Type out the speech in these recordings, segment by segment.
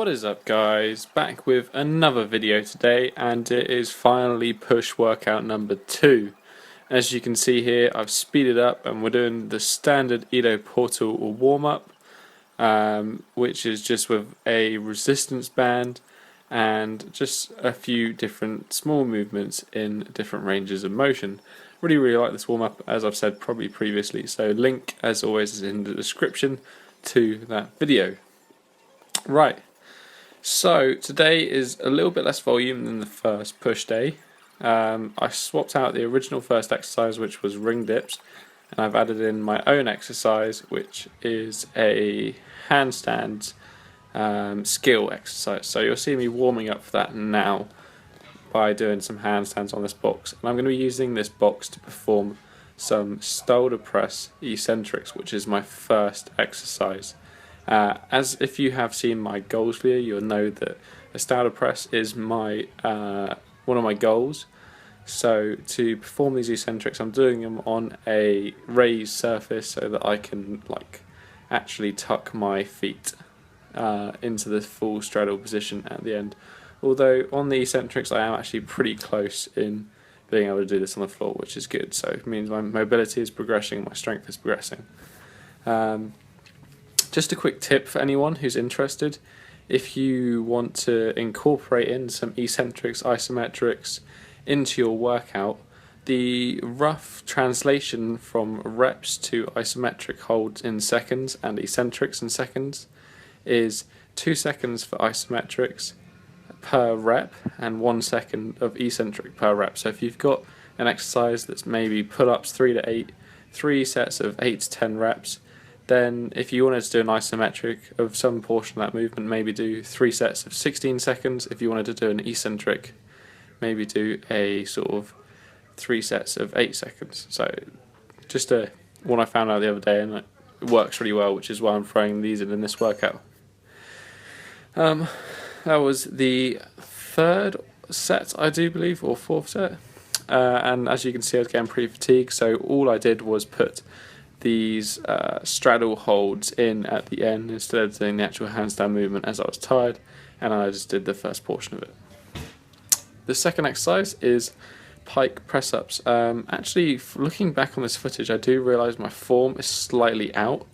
What is up, guys? Back with another video today, and it is finally push workout number 2. As you can see here, I've speeded up and we're doing the standard Edo portal warm-up, which is just with a resistance band and just a few different small movements in different ranges of motion. Really like this warm-up, as I've said probably previously, so link as always is in the description to that video. Right, so today is a little bit less volume than the first push day. I swapped out the original first exercise, which was ring dips, and I've added in my own exercise, which is a handstand skill exercise. So you'll see me warming up for that now by doing some handstands on this box, and I'm going to be using this box to perform some Stalder press eccentrics, which is my first exercise. As if you have seen my goals video, you'll know that a Stalder press is my one of my goals. So to perform these eccentrics, I'm doing them on a raised surface so that I can actually tuck my feet into the full straddle position at the end. Although on the eccentrics I am actually pretty close in being able to do this on the floor, which is good. So it means my mobility is progressing, my strength is progressing. Just a quick tip for anyone who's interested: if you want to incorporate in some eccentrics, isometrics into your workout, the rough translation from reps to isometric holds in seconds and eccentrics in seconds is 2 seconds for isometrics per rep and 1 second of eccentric per rep. So if you've got an exercise that's maybe pull-ups 3 to 8, 3 sets of 8 to 10 reps, then if you wanted to do an isometric of some portion of that movement, maybe do 3 sets of 16 seconds. If you wanted to do an eccentric, maybe do a sort of 3 sets of 8 seconds. So just one I found out the other day, and it works really well, which is why I'm throwing these in this workout. That was the 3rd set, I do believe, or 4th set, and as you can see I was getting pretty fatigued, so all I did was put these straddle holds in at the end instead of doing the actual handstand movement, as I was tired, and I just did the first portion of it. The second exercise is pike press ups. Actually, looking back on this footage, I do realise my form is slightly out,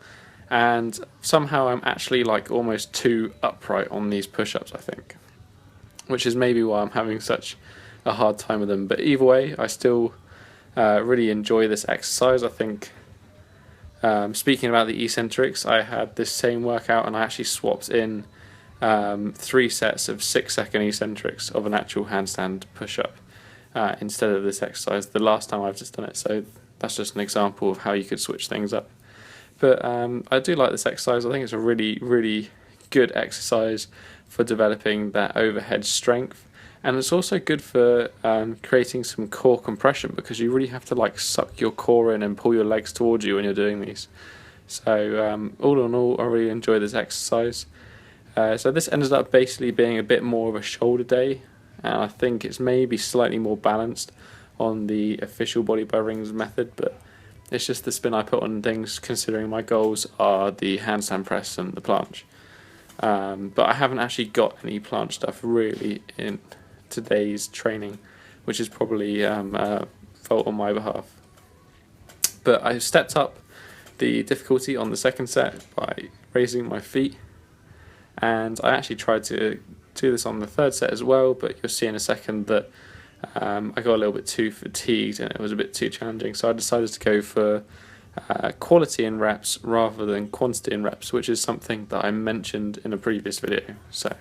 and somehow I'm actually almost too upright on these push-ups, I think, which is maybe why I'm having such a hard time with them. But either way, I still really enjoy this exercise. I think, speaking about the eccentrics, I had this same workout and I actually swapped in 3 sets of 6-second eccentrics of an actual handstand push-up instead of this exercise the last time I've just done it. So that's just an example of how you could switch things up. But I do like this exercise. I think it's a really good exercise for developing that overhead strength, and it's also good for creating some core compression, because you really have to suck your core in and pull your legs towards you when you're doing these. So all in all, I really enjoy this exercise. So this ended up basically being a bit more of a shoulder day, and I think it's maybe slightly more balanced on the official Body by Rings method, but it's just the spin I put on things, considering my goals are the handstand press and the planche. But I haven't actually got any planche stuff really in today's training, which is probably a fault on my behalf. But I stepped up the difficulty on the second set by raising my feet, and I actually tried to do this on the 3rd set as well, but you'll see in a second that I got a little bit too fatigued and it was a bit too challenging, so I decided to go for quality in reps rather than quantity in reps, which is something that I mentioned in a previous video. So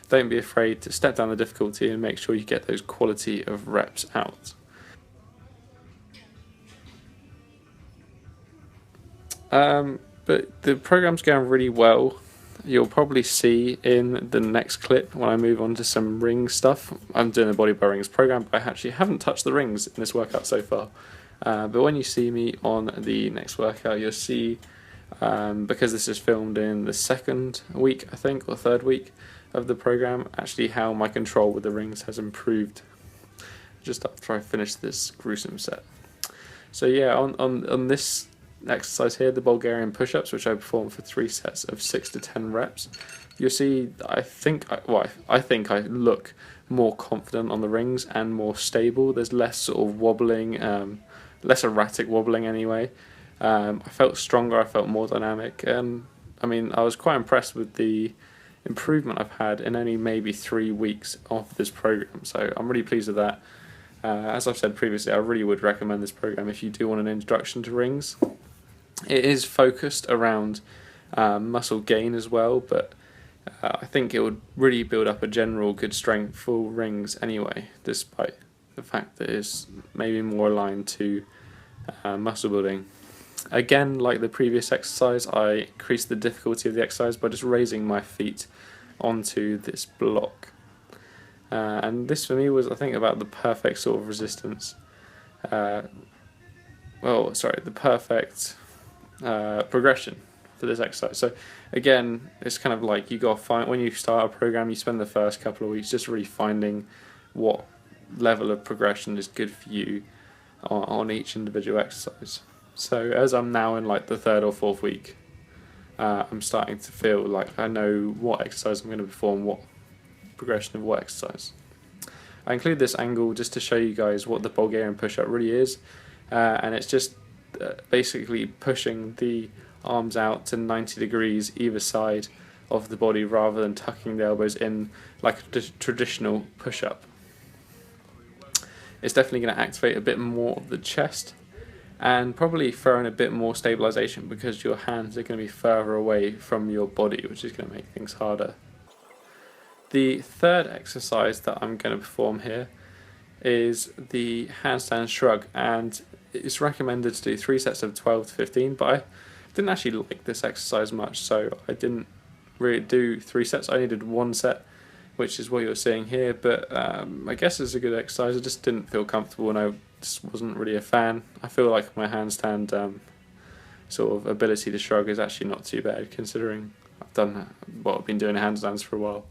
don't be afraid to step down the difficulty and make sure you get those quality of reps out. But the program's going really well. You'll probably see in the next clip when I move on to some ring stuff. I'm doing the Body by Rings program, but I actually haven't touched the rings in this workout so far. But when you see me on the next workout, you'll see, because this is filmed in the 2nd week, I think, or 3rd week of the program, actually how my control with the rings has improved just after I finish this gruesome set. So yeah, on this exercise here, the Bulgarian Push Ups, which I perform for 3 sets of 6 to 10 reps, you'll see I think I look more confident on the rings and more stable. There's less sort of wobbling, less erratic wobbling anyway. I felt stronger, I felt more dynamic, and I mean I was quite impressed with the improvement I've had in only maybe 3 weeks of this program, so I'm really pleased with that. As I've said previously, I really would recommend this program if you do want an introduction to rings. It is focused around muscle gain as well, but I think it would really build up a general good strength for rings anyway, despite the fact that it's maybe more aligned to muscle building. Again, like the previous exercise, I increased the difficulty of the exercise by just raising my feet onto this block. And this for me was, I think, about the perfect sort of resistance. The perfect progression for this exercise. So again, it's kind of like you got to find, when you start a program, you spend the first couple of weeks just really finding what level of progression is good for you on each individual exercise. So as I'm now in like the 3rd or 4th week, I'm starting to feel like I know what exercise I'm going to perform, what progression of what exercise. I include this angle just to show you guys what the Bulgarian push up really is, and it's just basically pushing the arms out to 90 degrees either side of the body rather than tucking the elbows in like a traditional push up. It's definitely going to activate a bit more of the chest and probably throw in a bit more stabilization because your hands are going to be further away from your body, which is going to make things harder. The third exercise that I'm going to perform here is the Handstand Shrug, and it's recommended to do 3 sets of 12 to 15, but I didn't actually like this exercise much, so I didn't really do 3 sets. I only did 1 set, which is what you're seeing here, but I guess it's a good exercise. I just didn't feel comfortable and I just wasn't really a fan. I feel like my handstand sort of ability to shrug is actually not too bad considering I've been doing handstands for a while.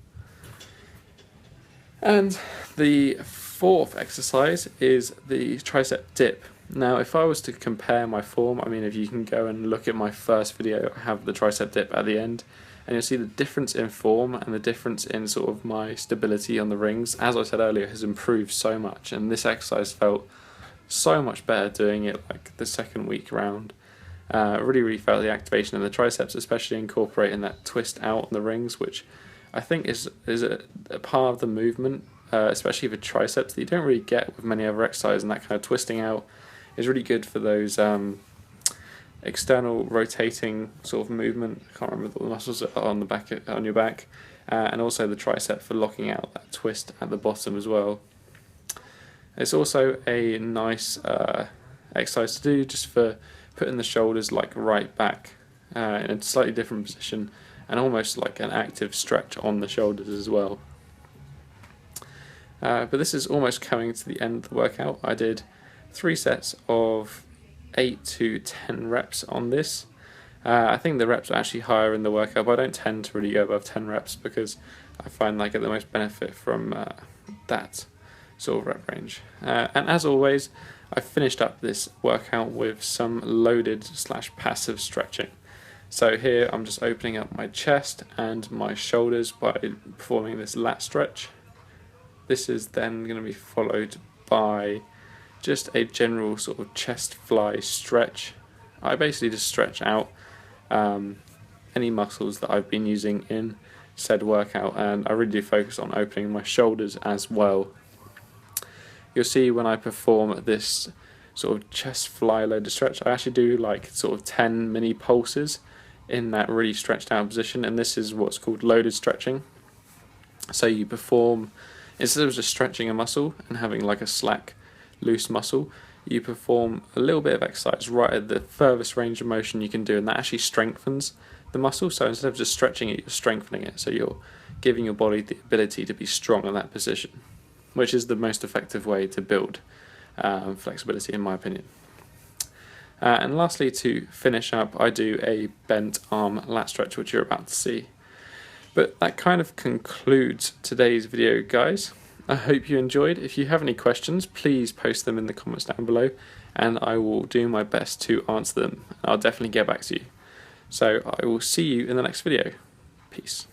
And the 4th exercise is the Tricep Dip. Now if I was to compare my form, I mean if you can go and look at my first video, I have the Tricep Dip at the end, and you'll see the difference in form and the difference in sort of my stability on the rings, as I said earlier, has improved so much, and this exercise felt so much better doing it like the 2nd week round. Really felt the activation of the triceps, especially incorporating that twist out on the rings, which I think is a part of the movement, especially for triceps, that you don't really get with many other exercises, and that kind of twisting out is really good for those external rotating sort of movement. I can't remember what the muscles are on the back, on your back, and also the tricep for locking out that twist at the bottom as well. It's also a nice exercise to do just for putting the shoulders like right back in a slightly different position, and almost like an active stretch on the shoulders as well. But this is almost coming to the end of the workout. I did 3 sets of 8 to 10 reps on this. I think the reps are actually higher in the workout, but I don't tend to really go above 10 reps because I find I get the most benefit from that sort of rep range. And as always, I finished up this workout with some loaded / passive stretching. So here I'm just opening up my chest and my shoulders by performing this lat stretch. This is then going to be followed by just a general sort of chest fly stretch. I basically just stretch out any muscles that I've been using in said workout, and I really do focus on opening my shoulders as well. You'll see when I perform this sort of chest fly loaded stretch, I actually do like sort of 10 mini pulses in that really stretched out position, and this is what's called loaded stretching. So you perform, instead of just stretching a muscle and having like a slack loose muscle, you perform a little bit of exercise right at the furthest range of motion you can do, and that actually strengthens the muscle. So instead of just stretching it, you're strengthening it, so you're giving your body the ability to be strong in that position, which is the most effective way to build flexibility in my opinion. And lastly, to finish up, I do a bent arm lat stretch, which you're about to see. But that kind of concludes today's video, guys. I hope you enjoyed. If you have any questions, please post them in the comments down below, and I will do my best to answer them. I'll definitely get back to you. So I will see you in the next video. Peace.